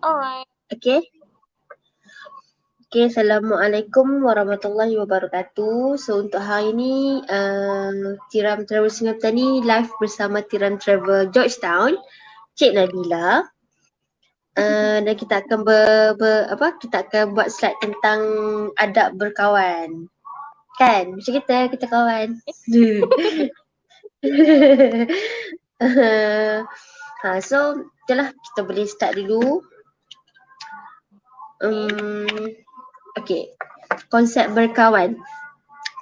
Alright. Okay. Okay, Assalamualaikum warahmatullahi wabarakatuh. So untuk hari ni Tiram Travel Sungai Petani live bersama Tiram Travel Georgetown, Cik Nabila. Dan kita akan kita akan buat slide tentang adab berkawan. Kan? Macam kita kawan. So, itulah kita boleh start dulu. Okay. Konsep berkawan.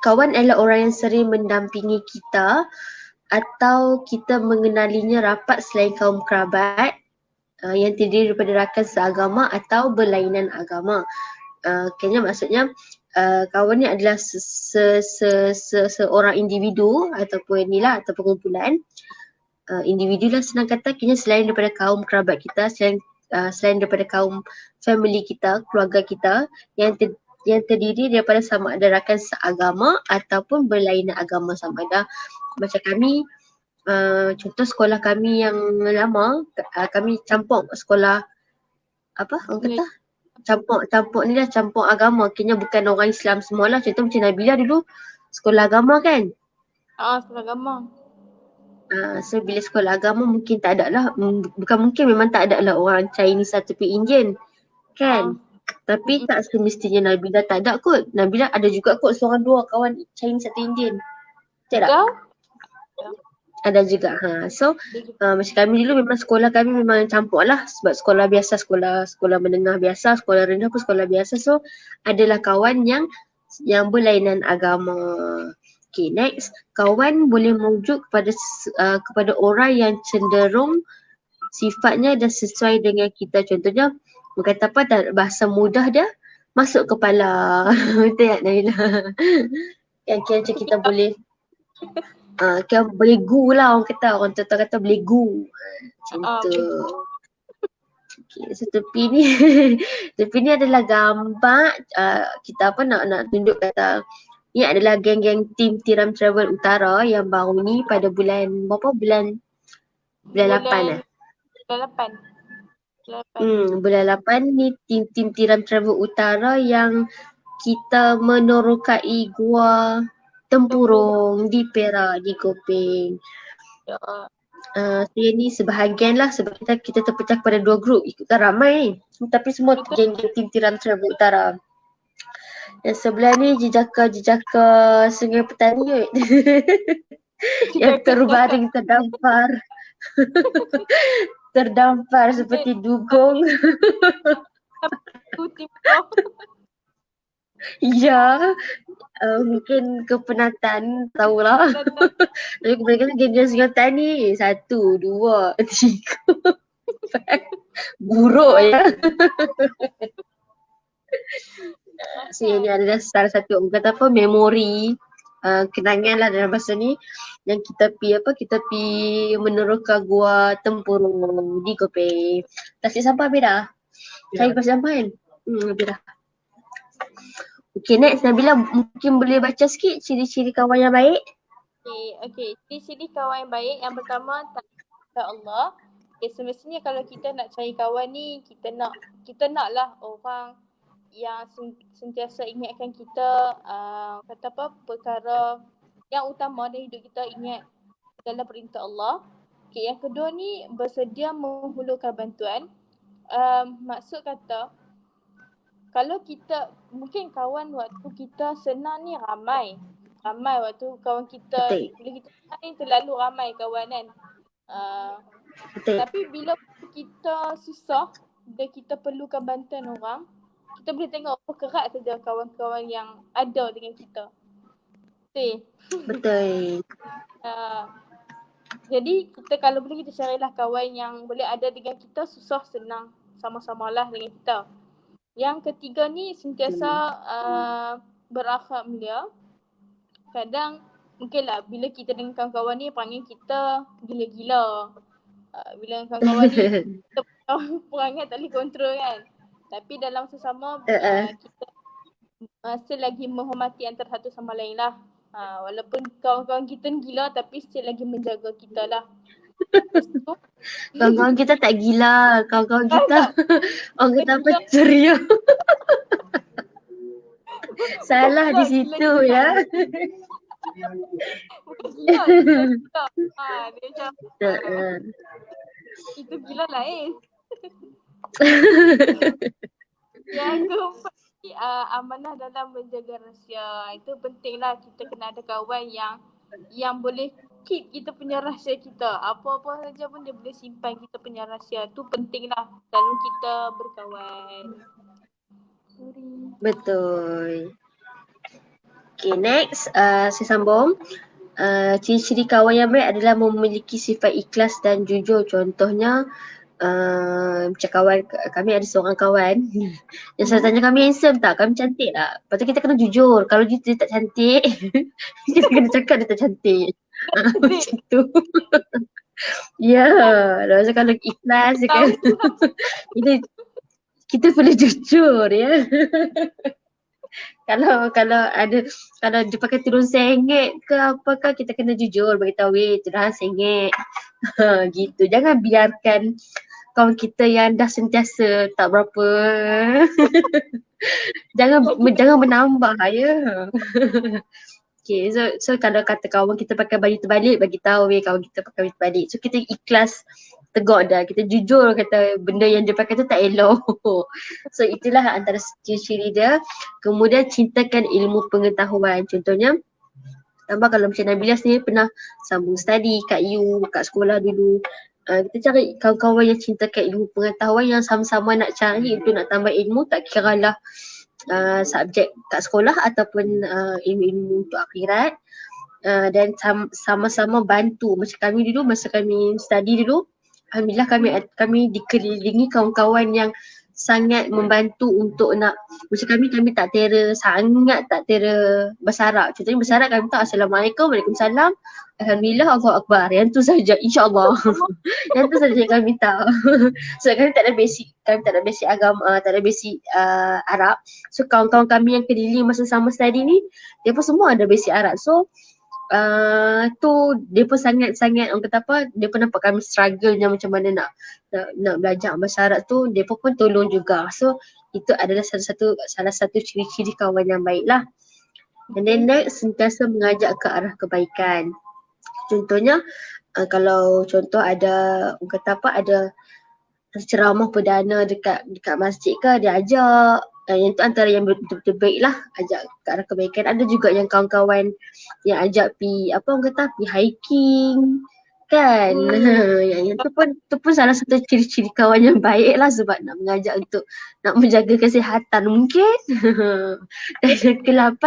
Kawan adalah orang yang sering mendampingi kita atau kita mengenalinya rapat selain kaum kerabat yang terdiri daripada rakan seagama atau berlainan agama. Maksudnya kawan ni adalah seorang individu ataupun kumpulan individu lah, senang kata, selain daripada kaum kerabat kita, selain daripada kaum family kita, keluarga kita yang terdiri daripada sama ada rakan seagama ataupun berlainan agama, sama ada macam kami. Contoh sekolah kami yang lama, kami campur sekolah orang kata campur ni lah, campur agama, bukan orang Islam semualah. Contoh macam Nabila dulu sekolah agama kan. Sekolah agama. So bila sekolah agama mungkin tak ada lah, bukan mungkin, memang tak ada lah orang Chinese ataupun Indian kan. Tapi tak semestinya Nabila tak ada kot. Nabila ada juga kot seorang dua kawan Chinese atau Indian. Tak tak? Ada juga. So macam kami dulu memang sekolah kami memang campur lah, sebab sekolah biasa, sekolah menengah biasa, sekolah rendah pun sekolah biasa. So adalah kawan yang berlainan agama. Okay, next. Kawan boleh merujuk kepada orang yang cenderung sifatnya dah sesuai dengan kita. Contohnya, kata apa, bahasa mudah dia masuk kepala. Betul tak Naila? Yang kira kita boleh boleh gu lah, orang kata boleh gu. Macam tu. Okay, so tepi ni adalah gambar kita nak tunjuk kata ini adalah geng-geng tim Tiram Travel Utara yang baru ni pada bulan berapa? Bulan 8 bulan 8 ni tim Tiram Travel Utara yang kita menerokai Gua Tempurung di Perak, di Kopeng. Saya ni sebahagian lah, sebab kita terpecah kepada 2 grup, ikutkan ramai tapi semua geng-geng tim Tiram Travel Utara. Yang sebelah ni jejaka Sungai Petani yang terbaring terdampar seperti dugong. Ya, mungkin kepenatan, tahulah. Tapi kebanyakan geng-geng Sungai Petani 1, 2, 3, 4 buruk ya. So ini adalah salah satu memori, kenangan lah dalam masa ni yang kita pi meneroka Gua Tempurung di Kopeng. Tasik sampah Beda. Saya pasal sampah kan? Beda. Okay, next Nabila mungkin boleh baca sikit ciri-ciri kawan yang baik. Okay. Ciri-ciri kawan yang baik, yang pertama, takut Allah. Semestinya kalau kita nak cari kawan ni, kita nak lah orang yang sentiasa ingatkan kita perkara yang utama dalam hidup kita, ingat dalam perintah Allah. Okay, yang kedua ni, bersedia menghulurkan bantuan. Maksud kata, kalau kita, mungkin kawan waktu kita senang ni ramai waktu kawan kita, bila kita senang ni terlalu ramai kawan kan. Tapi bila kita susah, bila kita perlukan bantuan orang, kita boleh tengok kerat saja kawan-kawan yang ada dengan kita. Betul. Jadi kita kalau boleh kita carilah kawan yang boleh ada dengan kita, susah senang sama-samalah dengan kita. Yang ketiga ni sentiasa berakhlak mulia. Kadang mungkinlah bila kita dengan kawan-kawan ni panggil kita gila-gila. Bila kawan-kawan ni kita perangai tak boleh kontrol kan. Tapi dalam sesama kita masih lagi menghormati antara satu sama lain lah. Walaupun kawan-kawan kita ni gila tapi still lagi menjaga kita lah. Kawan-kawan kita tak gila. Kawan-kawan Tak, kita tak. orang kata apa, Gila. ceria. Bukan Salah gila, di gila, situ gila. ya. Bukan gila, gila, gila. Dia macam, itu gila lain. Yang keempat ni, amanah dalam menjaga rahsia. Itu pentinglah kita kena ada kawan yang boleh keep kita punya rahsia kita. Apa-apa saja pun dia boleh simpan kita punya rahsia. Tu pentinglah dalam kita berkawan. Betul. Okay, next. Saya sambung. Ciri-ciri kawan yang baik adalah memiliki sifat ikhlas dan jujur. Contohnya, macam kawan kami ada seorang kawan yang selalu tanya kami handsome tak, kami cantik tak. Lepas tu kita kena jujur. Kalau dia tak cantik, kita kena cakap dia tak cantik. Macam tu. Ya, yeah. Kalau ikhlas kan, kita boleh jujur ya. Kalau dia pakai turun sengit ke apakah, kita kena jujur beritahu turun sengit. Gitu. Jangan biarkan kawan kita yang dah sentiasa tak berapa jangan menambah ya. Okay, so kalau kata kawan kita pakai baju terbalik, bagi tahu kawan kita pakai baju terbalik. So kita ikhlas tegur dah, kita jujur kata benda yang dia pakai tu tak elok. So itulah antara ciri-ciri dia. Kemudian cintakan ilmu pengetahuan. Contohnya, tambah kalau macam Nabila sendiri pernah sambung study kat U, kat sekolah dulu. Kita cari kawan-kawan yang cintakan ilmu pengetahuan, yang sama-sama nak cari untuk nak tambah ilmu, tak kira lah subjek kat sekolah ataupun ilmu-ilmu untuk akhirat. Dan sama-sama bantu. Macam kami dulu, masa kami study dulu, alhamdulillah kami dikelilingi kawan-kawan yang sangat membantu untuk nak, macam kami tak sangat tak tera bahasa Arab. Contohnya bahasa Arab kami tahu Assalamualaikum, Waalaikumsalam, Alhamdulillah, Allahu Akbar. Yang tu saja, insyaAllah. Yang tu saja yang kami tahu. So kami tak ada basic agama, tak ada basic Arab. So kawan-kawan kami yang keliling masa sama study ni, dia pun semua ada basic Arab. So tu dia pun sangat-sangat, orang kata apa, dia pun nampak kami struggle-nya macam mana nak belajar bahasa Arab tu, dia pun tolong juga. So itu adalah salah satu ciri-ciri kawan yang baik lah. And then next, sentiasa mengajak ke arah kebaikan. Contohnya, kalau contoh ada, orang kata apa, ada ceramah perdana dekat masjid ke, dia ajak. Yang tu antara yang betul-betul baik lah, ajak ke arah kebaikan. Ada juga yang kawan-kawan yang ajak pi orang kata, pi hiking kan. Yang tu pun salah satu ciri-ciri kawan yang baik lah, sebab nak mengajak untuk nak menjaga kesihatan mungkin. Dan yang ke-8,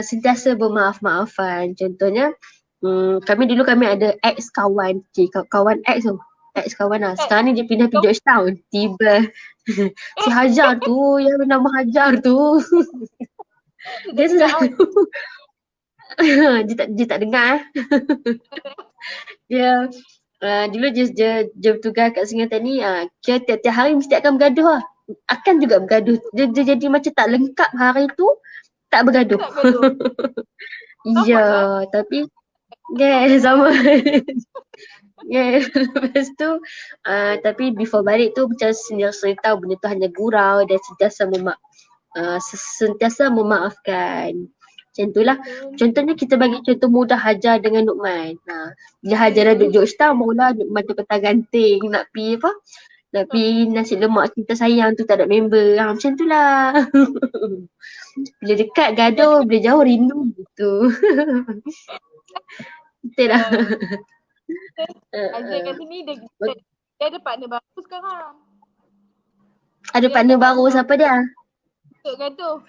sentiasa bermaaf-maafan. Contohnya, kami ada ex kawan, kawan ex tu. Ex kawan lah. Sekarang ni dia pindah pergi Georgetown. Tiba si Hajar tu, yang nama Hajar tu. Dia selalu dia tak dengar. Dia dulu dia bertugas kat Singapura ni, kira tiap-tiap hari mesti akan bergaduh lah. Akan juga bergaduh. Dia jadi macam tak lengkap hari tu, tak bergaduh. Ya, tapi sama. Lepas tu tapi before balik tu macam sendiri tahu benda tu hanya gurau, dan sentiasa memaafkan. Macam itulah. Contohnya kita bagi contoh mudah Hajar dengan Nukman. Bila Hajar dah duduk Georgetown, mula Nukman tu petang ganting nak pi nak pi nasi lemak cinta sayang tu, tak ada member. Macam tu lah. Bila dekat gaduh, bila jauh rindu gitu. Betul lah. Hajar kat sini dia ada partner baru sekarang. Ada partner baru, siapa dia? Gaduh.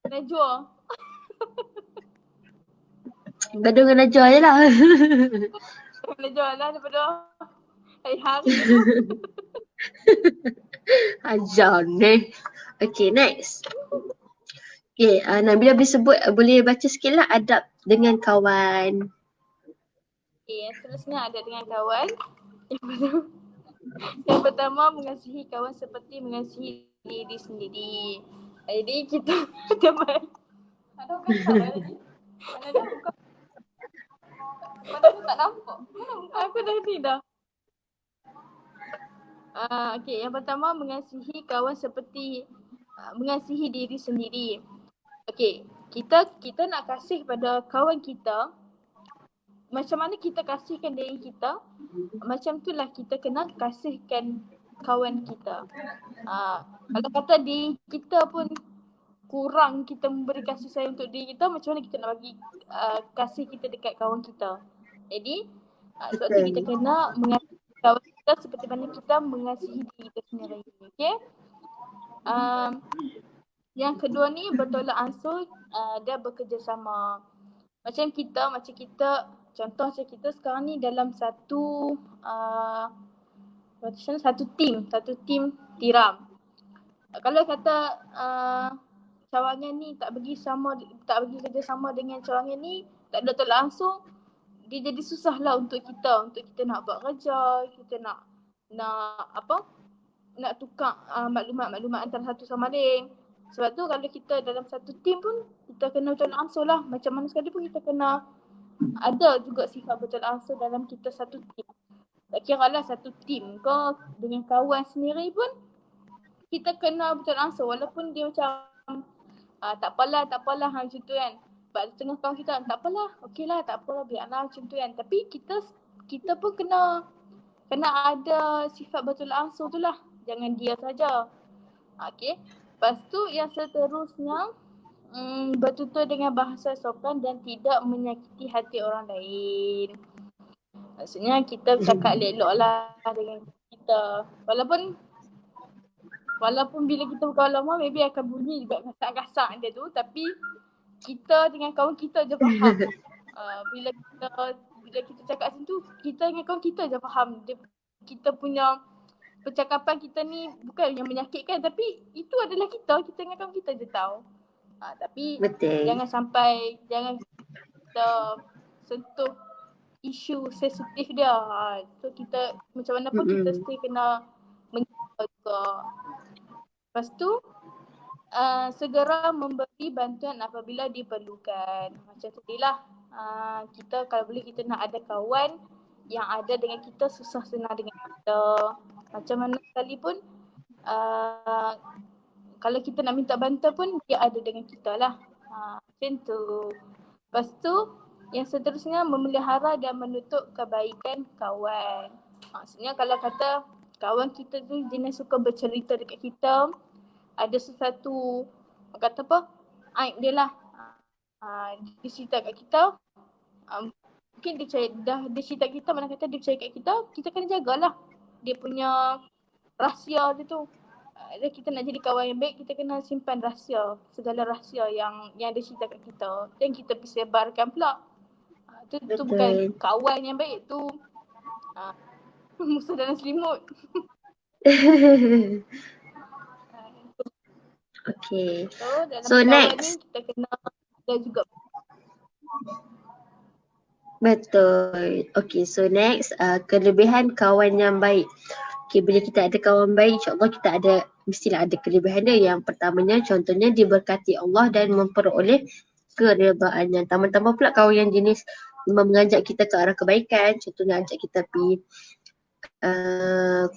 Najwa. Gaduh dengan Najwa je lah. Najwa lah daripada hari-hari. Hajar ni. Okay, next. Okay, Nabila boleh baca sikit lah adab dengan kawan. Okay, yang seterusnya ada dengan kawan. Yang pertama, mengasihi kawan seperti mengasihi diri sendiri. Jadi kita teman. Ada buka lagi. Mana aku tak nampak. Aku dah ni dah. Okay, yang pertama mengasihi kawan seperti mengasihi diri sendiri. Okay, kita nak kasih pada kawan kita, macam mana kita kasihkan diri kita, macam itulah kita kena kasihkan kawan kita. Kalau kata diri kita pun kurang kita memberi kasih sayang untuk diri kita, macam mana kita nak bagi kasih kita dekat kawan kita. Jadi sebab tu kita kena mengasihi kawan kita seperti mana kita mengasihi diri kita sendiri. Okay. Yang kedua ni bertolak ansur dan bekerjasama. Macam kita contoh macam kita sekarang ni dalam satu tim tiram. Kalau kata cawangan ni tak bagi kerjasama dengan cawangan ni, tak ada tolak ansur, dia jadi susah lah untuk kita nak buat kerja, kita nak tukar maklumat antara satu sama lain. Sebab tu kalau kita dalam satu tim pun kita kena bertolak ansur lah. Macam mana sekali pun kita kena ada juga sifat bertolak ansur dalam kita satu tim. Tak kira lah satu tim ke dengan kawan sendiri pun kita kena bertolak ansur walaupun dia macam tak apalah macam tu kan. Sebab setengah kawan kita tak apalah, okey lah, tak apalah, biarlah macam tu kan. Tapi kita pun kena ada sifat bertolak ansur tu lah. Jangan dia saja. Okey. Lepas tu yang seterusnya bertutur dengan bahasa sopan dan tidak menyakiti hati orang lain. Maksudnya kita cakap elok lah dengan kita. Walaupun bila kita berkawan lama maybe akan bunyi juga gasak-gasak dia tu, tapi kita dengan kawan kita je faham. Bila kita cakap macam tu, kita dengan kawan kita je faham. Kita punya percakapan kita ni bukan yang menyakitkan, tapi itu adalah kita dengan kawan kita je tahu. Tapi Betul. jangan kita sentuh isu sensitif dia. So kita macam mana pun kita mesti kena menjaga juga. Lepas tu segera memberi bantuan apabila diperlukan. Macam tadi lah, kita kalau boleh kita nak ada kawan yang ada dengan kita, susah senang dengan kita. Macam mana sekalipun kalau kita nak minta bantuan pun dia ada dengan kita lah. Macam tu. Lepas tu yang seterusnya memelihara dan menutup kebaikan kawan. Maksudnya kalau kata kawan kita tu jenis suka bercerita dekat kita, ada sesuatu kata apa, aib dia lah, dia cerita kat kita, mungkin dia cerita kat kita, mana kata dia percaya kat kita kena jagalah dia punya rahsia dia tu. Kita nak jadi kawan yang baik, kita kena simpan rahsia, segala rahsia yang dia cerita kat kita, dan kita pergi sebarkan pula. Tu bukan kawan yang baik, tu musuh dalam selimut. Okay. So next. Ni kita kena ada juga. Betul. Okay, so next kelebihan kawan yang baik. Okay, bila kita ada kawan baik, insyaAllah kita mestilah ada kelebihan dia. Yang pertamanya, contohnya diberkati Allah dan memperoleh keredaannya. Tambah-tambah pula kawan yang jenis mengajak kita ke arah kebaikan. Contohnya ajak kita pergi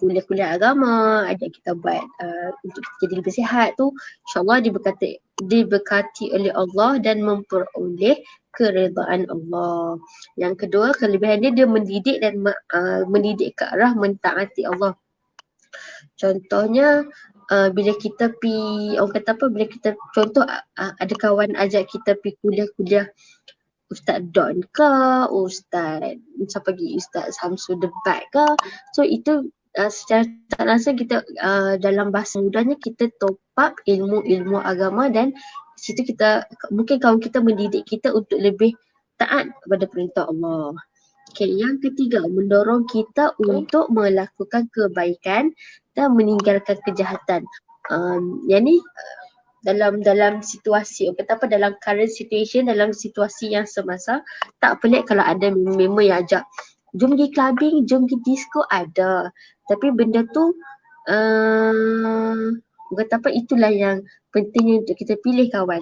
kuliah-kuliah agama, ajak kita buat untuk kita jadi lebih sihat tu, insyaAllah diberkati oleh Allah dan memperoleh keredaan Allah. Yang kedua, kelebihan dia mendidik dan mendidik ke arah mentaati Allah. Contohnya bila kita bila kita contoh ada kawan ajak kita pergi kuliah-kuliah Ustaz Don ke, Ustaz Samsul Debat ke. So itu secara tak langsung kita dalam bahasa mudahnya kita top up ilmu agama, dan situ kita mungkin kawan kita mendidik kita untuk lebih taat kepada perintah Allah. Okay, yang ketiga, mendorong kita untuk melakukan kebaikan dan meninggalkan kejahatan. Yang ni dalam situasi dalam current situation, dalam situasi yang semasa, tak pelik kalau ada member yang ajak jom pergi clubbing, jom pergi disco, ada. Tapi benda tu itulah yang pentingnya untuk kita pilih kawan.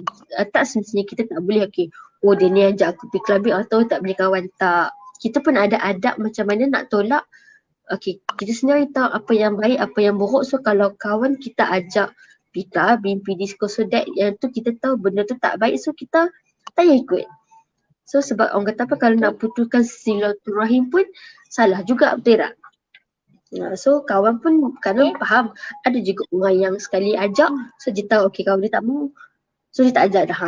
Tak semestinya kita tak boleh dia ni ajak aku pergi clubbing atau tak boleh kawan, tak. kita pun ada adab macam mana nak tolak. Okay, kita sendiri tahu apa yang baik, apa yang buruk. So kalau kawan kita ajak kita mimpi disco so that yang tu kita tahu benda tu tak baik, so kita tak payah ikut. So sebab orang kata apa, kalau nak putuskan silaturahim pun salah juga, betul tak? So kawan pun kadang faham. Ada juga orang yang sekali ajak, so dia tahu okay kawan dia tak mau, so dia tak ajak dah.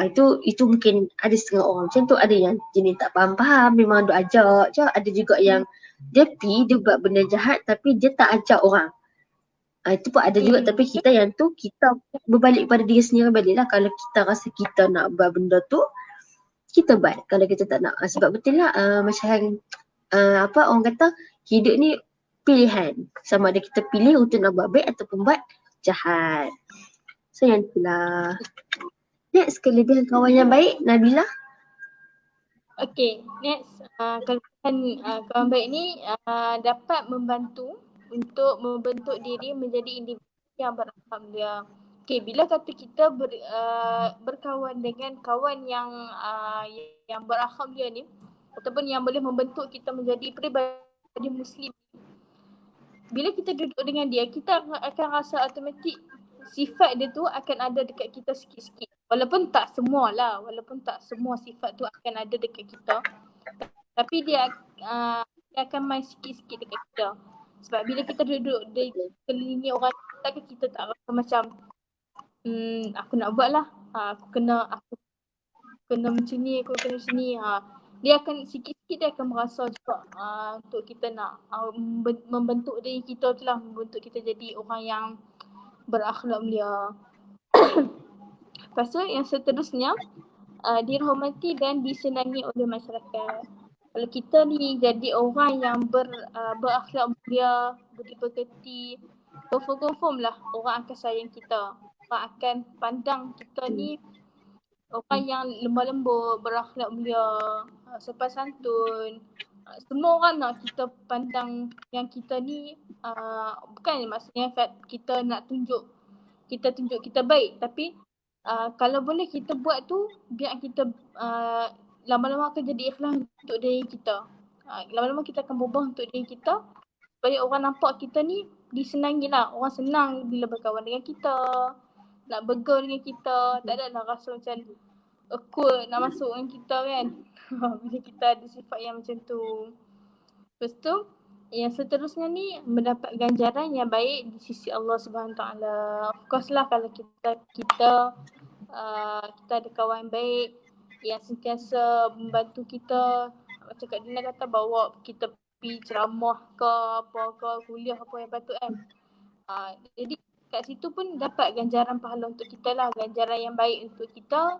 Itu mungkin ada setengah orang macam tu. Ada yang jenis tak faham-faham, memang duk ajak je. Ada juga yang dia buat benda jahat tapi dia tak ajak orang. Itu pun ada juga. Tapi kita yang tu, kita berbalik pada diri sendiri balik lah. Kalau kita rasa kita nak buat benda tu, kita buat. Kalau kita tak nak, sebab betul lah macam orang kata hidup ni pilihan. Sama ada kita pilih untuk nak buat baik ataupun buat jahat. So yang itulah. Next, kelebihan kawan yang baik, Nabila. Okay, next. Kelebihan kawan baik ni dapat membantu untuk membentuk diri menjadi individu yang berakhlak mulia. Okay, bila kata kita berkawan dengan kawan yang berakhlak mulia ni, ataupun yang boleh membentuk kita menjadi peribadi Muslim, bila kita duduk dengan dia, kita akan rasa automatik sifat dia tu akan ada dekat kita sikit-sikit. Walaupun tak semua sifat tu akan ada dekat kita, tapi dia akan main sikit-sikit dekat kita. Sebab bila kita duduk di kelilingi orang, kita tak rasa macam aku nak buat lah, aku kena macam ni, aku kena macam ni. Dia akan sikit-sikit dia akan merasa juga untuk kita nak membentuk diri kita tu lah, membentuk kita jadi orang yang berakhlak mulia. Lepas tu yang seterusnya, dihormati dan disenangi oleh masyarakat. Kalau kita ni jadi orang yang berakhlak mulia, budi pekerti, confirm lah orang akan sayang kita. Orang akan pandang kita ni orang yang lemah lembut, berakhlak mulia, sopan santun. Semua orang nak kita pandang yang kita ni bukan maksudnya kita nak tunjuk kita baik, tapi kalau boleh kita buat tu biar kita lama-lama akan jadi ikhlas untuk diri kita. Lama-lama kita akan berubah untuk diri kita supaya orang nampak kita ni disenangi lah. Orang senang bila berkawan dengan kita, nak bergaul dengan kita. Tak ada lah rasa macam awkward nak masuk dengan kita kan. Bila kita ada sifat yang macam tu. Lepas tu yang seterusnya ni, mendapat ganjaran yang baik di sisi Allah SWT. Of course lah kalau kita ada kawan baik yang sentiasa membantu kita. Macam Kak Dina kata, bawa kita pergi ceramah ke apa ke, kuliah apa yang patut kan. Jadi kat situ pun dapat ganjaran pahala untuk kita lah, ganjaran yang baik untuk kita.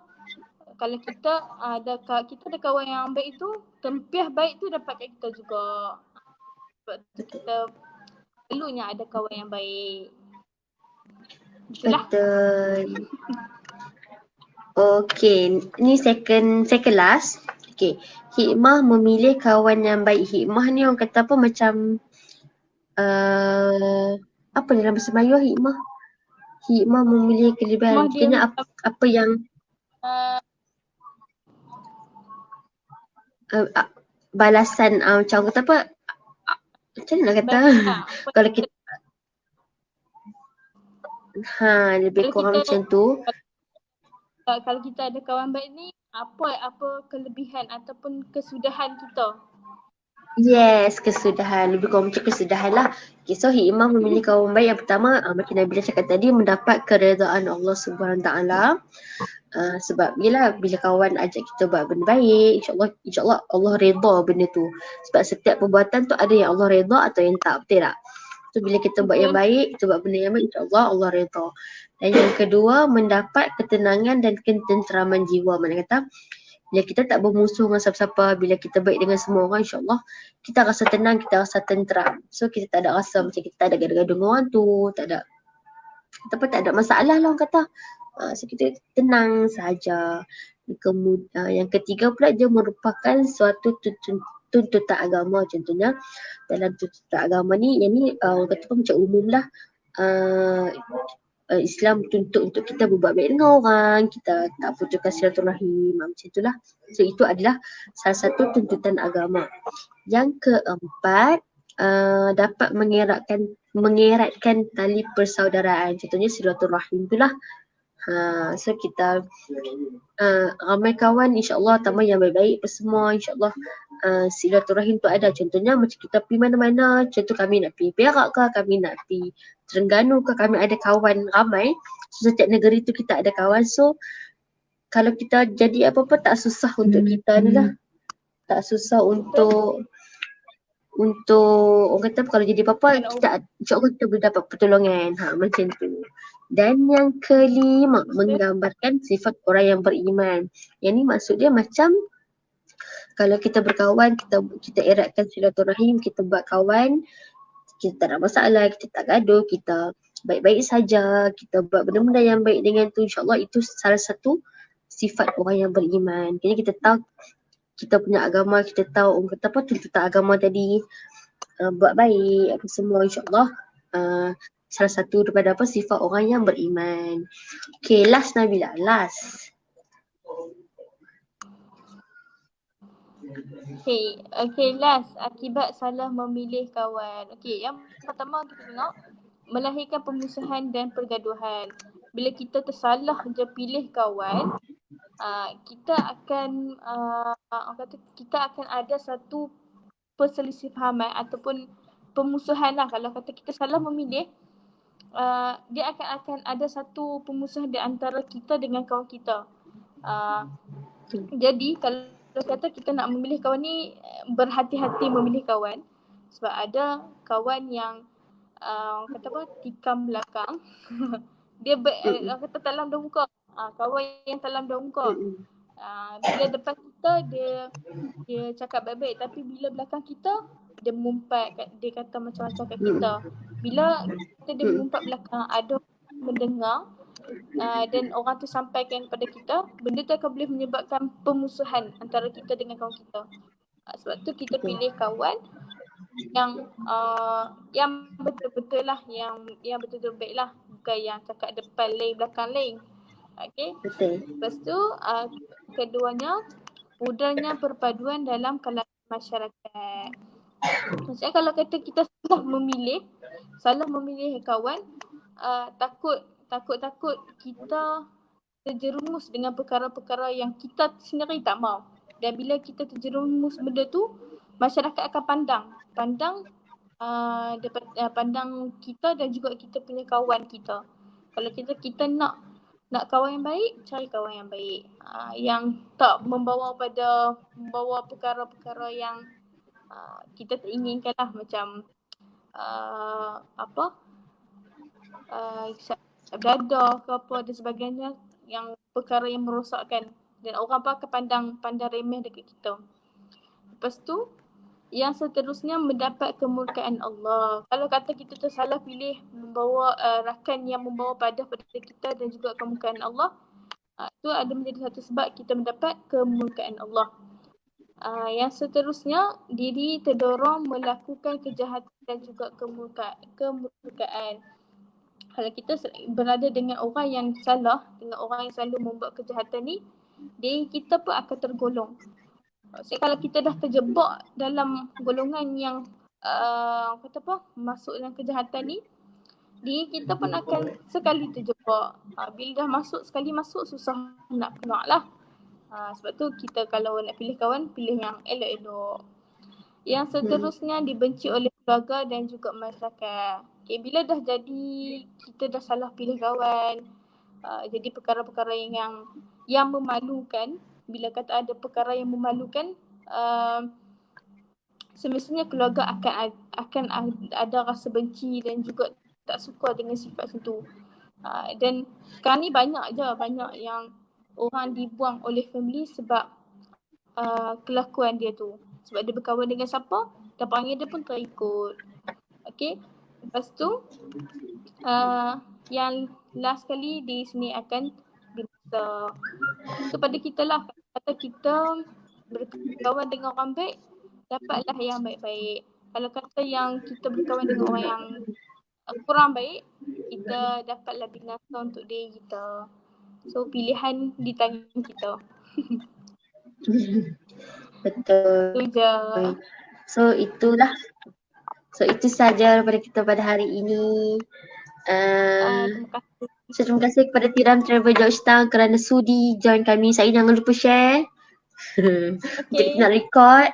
Kalau kita ada kawan yang baik tu, tempiah baik tu dapat kat kita juga. Sebab tu kita perlunya ada kawan yang baik. Itulah. Betul. Okay, ni second last. Okay, hikmah memilih kawan yang baik. Hikmah ni orang kata apa macam apa dalam bahasa Melayu hikmah? Hikmah memilih kelebihan. Kena apa yang balasan macam kata apa? Macam mana nak kata? Kalau kita lebih kurang macam tu. Kalau kita ada kawan baik ni, apa kelebihan ataupun kesudahan kita? Yes, kesudahan. Lebih kurang macam kesudahan lah. Okay, so hikmah memilih kawan baik yang pertama, macam Nabila cakap tadi, mendapat keredaan Allah SWT. Sebab bila kawan ajak kita buat benda baik, insyaAllah Allah redha benda tu. Sebab setiap perbuatan tu ada yang Allah redha atau yang tak, betul tak? So bila kita buat yang baik, kita buat benda yang baik, insyaAllah Allah redha. Dan yang kedua, mendapat ketenangan dan ketenteraman jiwa. Mana kata, bila kita tak bermusuh dengan siapa-siapa, bila kita baik dengan semua orang, insyaAllah kita rasa tenang, kita rasa tenteram. So kita tak ada rasa macam kita tak ada gaduh-gaduh dengan orang tu, tak ada masalah lah orang kata. So kita tenang sahaja. Yang ketiga pula, dia merupakan suatu tuntutan agama. Contohnya dalam tuntutan agama ni, yang ni orang kata pun macam umum lah. Islam tuntut untuk kita berbuat baik dengan orang, kita tak putuskan silaturahim, macam itulah. So itu adalah salah satu tuntutan agama. Yang keempat, dapat mengeratkan tali persaudaraan. Contohnya silaturahim itulah. So kita ramai kawan, insyaAllah tambah yang baik-baik apa semua, insyaAllah silaturahim tu ada. Contohnya macam kita pergi mana-mana, contoh kami nak pergi Perak ke, kami nak pergi Terengganu ke, kami ada kawan ramai. So setiap negeri tu kita ada kawan. So kalau kita jadi apa-apa tak susah untuk kita ni lah. Tak susah untuk orang kata kalau jadi apa-apa kita insyaAllah kita boleh dapat pertolongan. Macam tu. Dan yang kelima, menggambarkan sifat orang yang beriman. Yang ni maksud dia macam kalau kita berkawan, kita eratkan silaturahim, kita buat kawan, kita tak ada masalah, kita tak gaduh, kita baik-baik saja, kita buat benda-benda yang baik dengan tu, insyaAllah itu salah satu sifat orang yang beriman. Jadi kita tahu kita punya agama, kita tahu orang kata apa tuntutan agama tadi, buat baik apa semua, insyaAllah salah satu daripada apa sifat orang yang beriman. Okay, last Nabila, last. Okay, last. Akibat salah memilih kawan. Okay, yang pertama kita tengok melahirkan permusuhan dan pergaduhan. Bila kita tersalah je pilih kawan, kita akan orang kata kita akan ada satu perselisihan ataupun permusuhan lah. Kalau kata kita salah memilih, dia akan ada satu permusuhan di antara kita dengan kawan kita. Jadi kalau kata kita nak memilih kawan ni, berhati-hati memilih kawan. Sebab ada kawan yang kata apa, tikam belakang. Dia kata talam daun muka. Kawan yang talam daun muka. Bila depan kita dia cakap baik-baik, tapi bila belakang kita dia mengumpat, dia kata macam-macam kat kita. Bila dia mengumpat belakang, ada orang mendengar dan orang tu sampaikan kepada kita, benda tu akan boleh menyebabkan permusuhan antara kita dengan kawan kita. Sebab tu kita pilih kawan yang betul-betul lah, yang betul-betul baik lah, bukan yang cakap depan lain belakang lain. Okay. Lepas tu keduanya, mudahnya perpaduan dalam kalangan masyarakat. Maksudnya kalau kata kita salah memilih kawan, takut kita terjerumus dengan perkara-perkara yang kita sendiri tak mau. Dan bila kita terjerumus benda tu, masyarakat akan pandang kita dan juga kita punya kawan kita. Kalau kita nak kawan yang baik, cari kawan yang baik. Yang tak membawa perkara-perkara yang kita tak inginkan lah, macam berdadah ke apa dan sebagainya, yang perkara yang merosakkan dan orang pun akan pandang remeh dekat kita. Lepas tu yang seterusnya, mendapat kemurkaan Allah. Kalau kata kita tersalah pilih membawa rakan yang membawa padah pada kita dan juga kemurkaan Allah, itu ada menjadi satu sebab kita mendapat kemurkaan Allah. Yang seterusnya, diri terdorong melakukan kejahatan dan juga kemurkaan. Kalau kita berada dengan orang yang salah, dengan orang yang selalu membuat kejahatan ni, diri kita pun akan tergolong. Maksudnya kalau kita dah terjebak dalam golongan yang masuk dalam kejahatan ni, diri kita pun akan sekali terjebak. Bila dah sekali masuk, susah nak keluar lah. Sebab tu kita kalau nak pilih kawan, pilih yang elok-elok. Yang seterusnya, dibenci oleh keluarga dan juga masyarakat. Okay, bila dah jadi kita dah salah pilih kawan, jadi perkara-perkara yang memalukan. Bila kata ada perkara yang memalukan, semestinya keluarga akan ada rasa benci dan juga tak suka dengan sifat itu. Dan sekarang ni banyak yang orang dibuang oleh family sebab kelakuan dia tu. Sebab dia berkawan dengan siapa, dan panggil dia pun terikut. Okay. Lepas tu yang last kali di sini akan dimasak. So pada kita lah, kata kita berkawan dengan orang baik, dapatlah yang baik-baik. Kalau kata yang kita berkawan dengan orang yang kurang baik, kita dapatlah binasa untuk diri kita. So pilihan di tangan kita. Betul. Itu je. So itulah. So itu saja daripada kita pada hari ini. Terima kasih. So terima kasih kepada Tiram Travel Georgetown kerana sudi join kami. Saya jangan lupa share. Untuk kita nak record.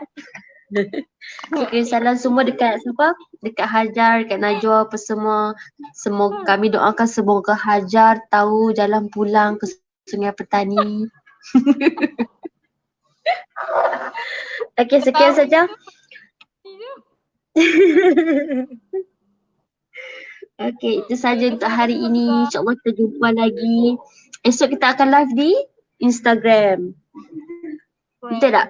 So salam semua dekat siapa? Dekat Hajar, dekat Najwa apa semua. Semoga kami doakan semoga Hajar tahu jalan pulang ke Sungai Petani. Okey, sekian saja. Okey, itu saja untuk hari ini. InsyaAllah kita jumpa lagi. Esok kita akan live di Instagram. Betul tak?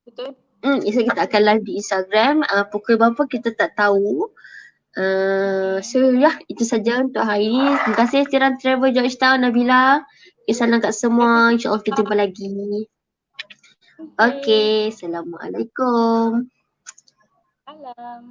Betul. Esok kita akan live di Instagram. Pukul berapa kita tak tahu. So ya, itu saja untuk hari ini. Terima kasih Tiram Travel Georgetown, Nabila. Salam kat semua. InsyaAllah kita jumpa lagi. Okey, Assalamualaikum. Salam.